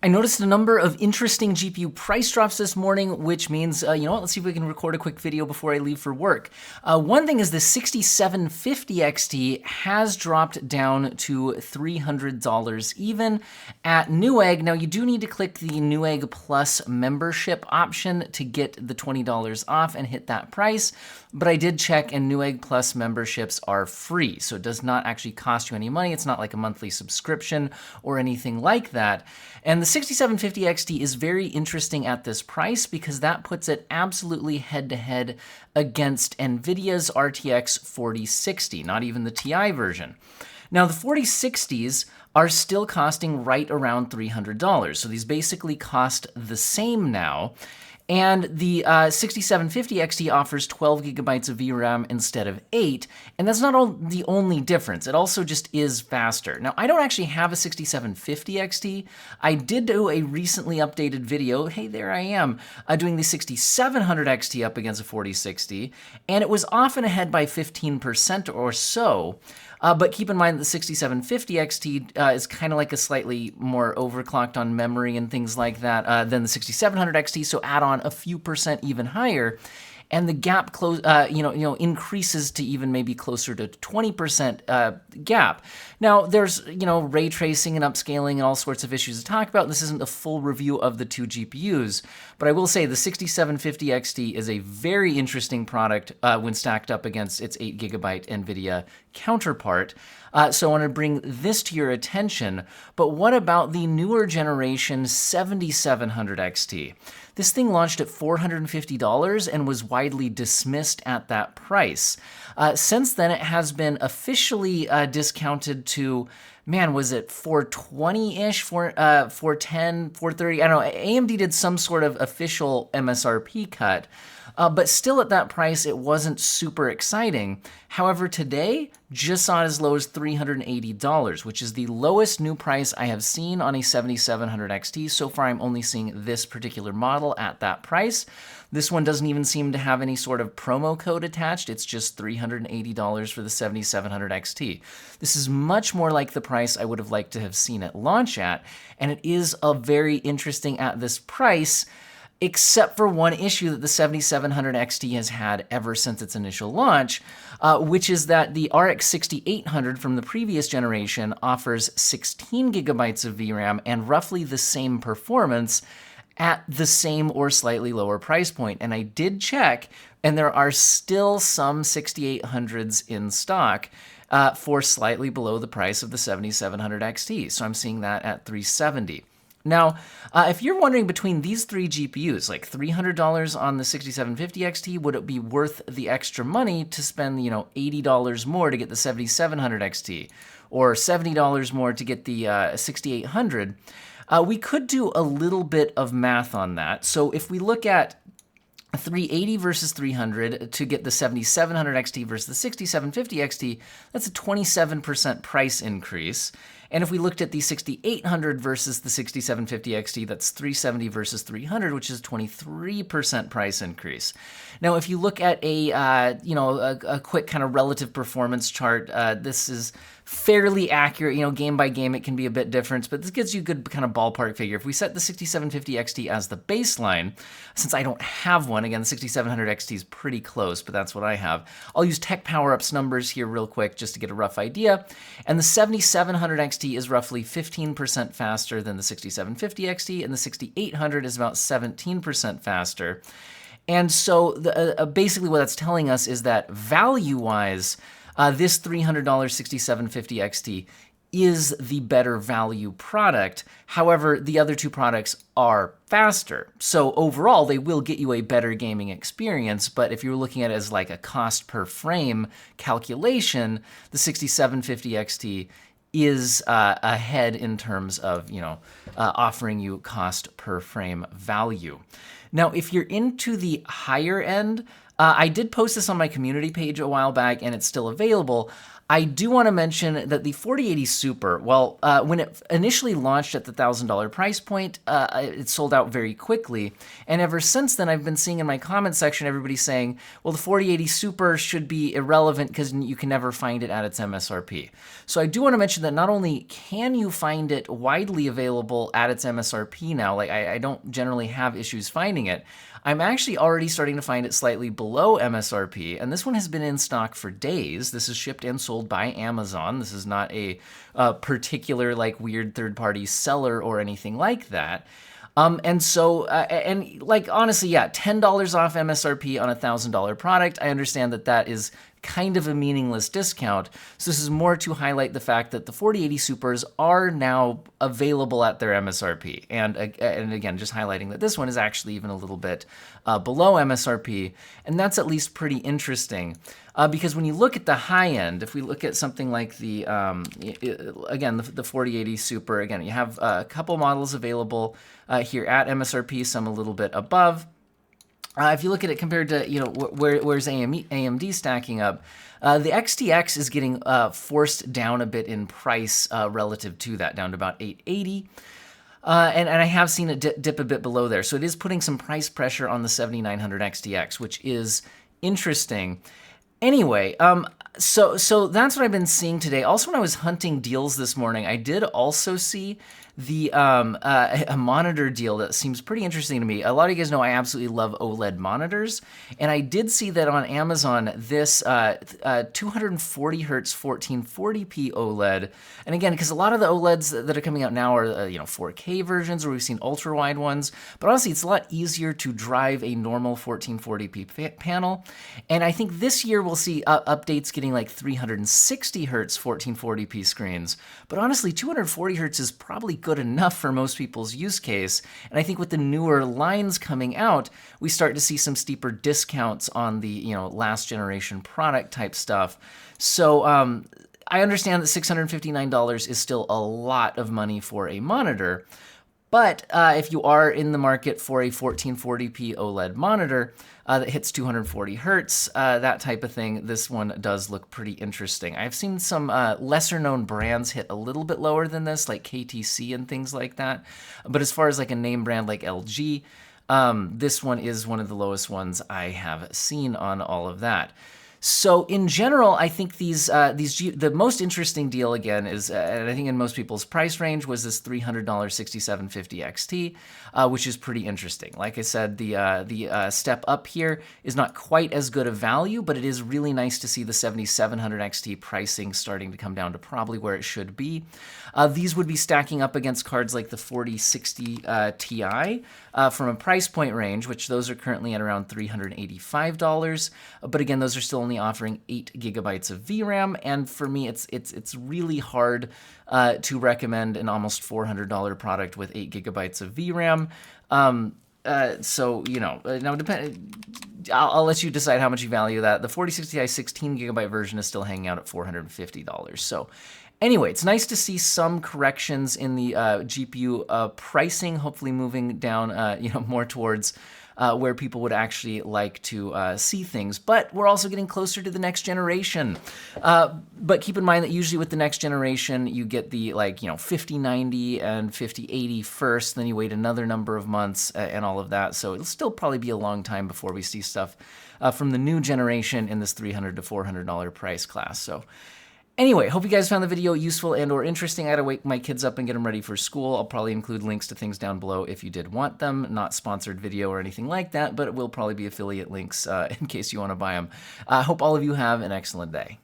I noticed a number of interesting GPU price drops this morning, which means, you know what, let's see if we can record a quick video before I leave for work. One thing is the 6750 XT has dropped down to $300 even at Newegg. Now, you do need to click the Newegg Plus membership option to get the $20 off and hit that price, but I did check and Newegg Plus memberships are free, so it does not actually cost you any money. It's not like a monthly subscription or anything like that. And the 6750 XT is very interesting at this price because that puts it absolutely head-to-head against NVIDIA's RTX 4060, not even the Ti version. Now, the 4060s are still costing right around $300, so these basically cost the same now. And the 6750 XT offers 12 gigabytes of VRAM instead of 8, and that's not the only difference. It also just is faster. Now, I don't actually have a 6750 XT. I did do a recently updated video, hey, there I am, doing the 6700 XT up against a 4060, and it was often ahead by 15% or so. But keep in mind that the 6750 XT is kind of like a slightly more overclocked on memory and things like that than the 6700 XT, so add on a few percent even higher, and the gap increases to even maybe closer to 20% gap. Now, there's ray tracing and upscaling and all sorts of issues to talk about. This isn't a full review of the two GPUs, but I will say the 6750 XT is a very interesting product when stacked up against its 8 gigabyte NVIDIA counterpart. So I want to bring this to your attention. But what about the newer generation 7700 XT? This thing launched at $450 and was widely dismissed at that price. Since then, it has been officially discounted to, man, was it 420-ish, 410, 430? I don't know. AMD did some sort of official MSRP cut. But still at that price, it wasn't super exciting. However, today, just saw it as low as $380, which is the lowest new price I have seen on a 7700 XT. So far, I'm only seeing this particular model at that price. This one doesn't even seem to have any sort of promo code attached. It's just $380 for the 7700 XT. This is much more like the price I would have liked to have seen it launch at, and it is a very interesting at this price, except for one issue that the 7700 XT has had ever since its initial launch, which is that the RX 6800 from the previous generation offers 16 gigabytes of VRAM and roughly the same performance at the same or slightly lower price point. And I did check, and there are still some 6800s in stock for slightly below the price of the 7700 XT. So I'm seeing that at $370. Now, if you're wondering between these three GPUs, like $300 on the 6750 XT, would it be worth the extra money to spend, $80 more to get the 7700 XT, or $70 more to get the 6800? We could do a little bit of math on that. So if we look at 380 versus 300 to get the 7700 XT versus the 6750 XT, that's a 27% price increase. And if we looked at the 6800 versus the 6750 XT, that's 370 versus 300, which is a 23% price increase. Now, if you look at a quick kind of relative performance chart, this is fairly accurate. Game by game, it can be a bit different, but this gives you a good kind of ballpark figure. If we set the 6750 XT as the baseline, since I don't have one, again, the 6700 XT is pretty close, but that's what I have. I'll use Tech Power-Ups numbers here real quick just to get a rough idea. And the 7700 XT is roughly 15% faster than the 6750 XT, and the 6800 is about 17% faster. And so basically what that's telling us is that value-wise, this $300 6750 XT is the better value product. However, the other two products are faster. So overall, they will get you a better gaming experience. But if you're looking at it as like a cost per frame calculation, the 6750 XT is ahead in terms of, offering you cost per frame value. Now, if you're into the higher end, I did post this on my community page a while back, and it's still available. I do want to mention that the 4080 Super, well, when it initially launched at the $1,000 price point, it sold out very quickly. And ever since then, I've been seeing in my comment section everybody saying, well, the 4080 Super should be irrelevant because you can never find it at its MSRP. So I do want to mention that not only can you find it widely available at its MSRP now, like I don't generally have issues finding it, I'm actually already starting to find it slightly below MSRP, and this one has been in stock for days. This is shipped and sold by Amazon. This is not a particular like weird third-party seller or anything like that. And so, and like honestly, yeah, $10 off MSRP on a $1,000 product. I understand that that is kind of a meaningless discount. So this is more to highlight the fact that the 4080 Supers are now available at their MSRP. And again, just highlighting that this one is actually even a little bit below MSRP. And that's at least pretty interesting. Because when you look at the high end, if we look at something like the, again, the 4080 Super, again, you have a couple models available here at MSRP, some a little bit above. If you look at it compared to, you know, where's AMD stacking up, the XTX is getting forced down a bit in price relative to that, down to about $880. And I have seen it dip a bit below there. So it is putting some price pressure on the 7900 XTX, which is interesting. Anyway, so that's what I've been seeing today. Also, when I was hunting deals this morning, I did also see the a monitor deal that seems pretty interesting to me. A lot of you guys know I absolutely love OLED monitors, and I did see that on Amazon, this 240 hertz 1440p OLED. And again, because a lot of the OLEDs that are coming out now are 4K versions, or we've seen ultra wide ones. But honestly, it's a lot easier to drive a normal 1440p panel. And I think this year we'll see updates getting like 360 hertz 1440p screens. But honestly, 240 hertz is probably good enough for most people's use case. And I think with the newer lines coming out, we start to see some steeper discounts on the last generation product type stuff. So I understand that $659 is still a lot of money for a monitor. But if you are in the market for a 1440p OLED monitor that hits 240 hertz, that type of thing, this one does look pretty interesting. I've seen some lesser known brands hit a little bit lower than this, like KTC and things like that. But as far as like a name brand like LG, this one is one of the lowest ones I have seen on all of that. So in general, I think the most interesting deal again is, and I think in most people's price range, was this $300 6750 XT, which is pretty interesting. Like I said, the step up here is not quite as good a value, but it is really nice to see the 7700 XT pricing starting to come down to probably where it should be. These would be stacking up against cards like the 4060 Ti from a price point range, which those are currently at around $385. But again, those are still only offering 8 gigabytes of VRAM, and for me, it's really hard to recommend an almost $400 product with 8 gigabytes of VRAM. So now I'll let you decide how much you value that. The 4060 Ti 16 gigabyte version is still hanging out at $450. So anyway, it's nice to see some corrections in the GPU pricing, hopefully moving down, more towards where people would actually like to see things. But we're also getting closer to the next generation. But keep in mind that usually with the next generation, you get the 5090 and 5080 first, then you wait another number of months and all of that. So it'll still probably be a long time before we see stuff from the new generation in this $300 to $400 price class. So anyway, hope you guys found the video useful and or interesting. I had to wake my kids up and get them ready for school. I'll probably include links to things down below if you did want them. Not sponsored video or anything like that, but it will probably be affiliate links in case you want to buy them. I hope all of you have an excellent day.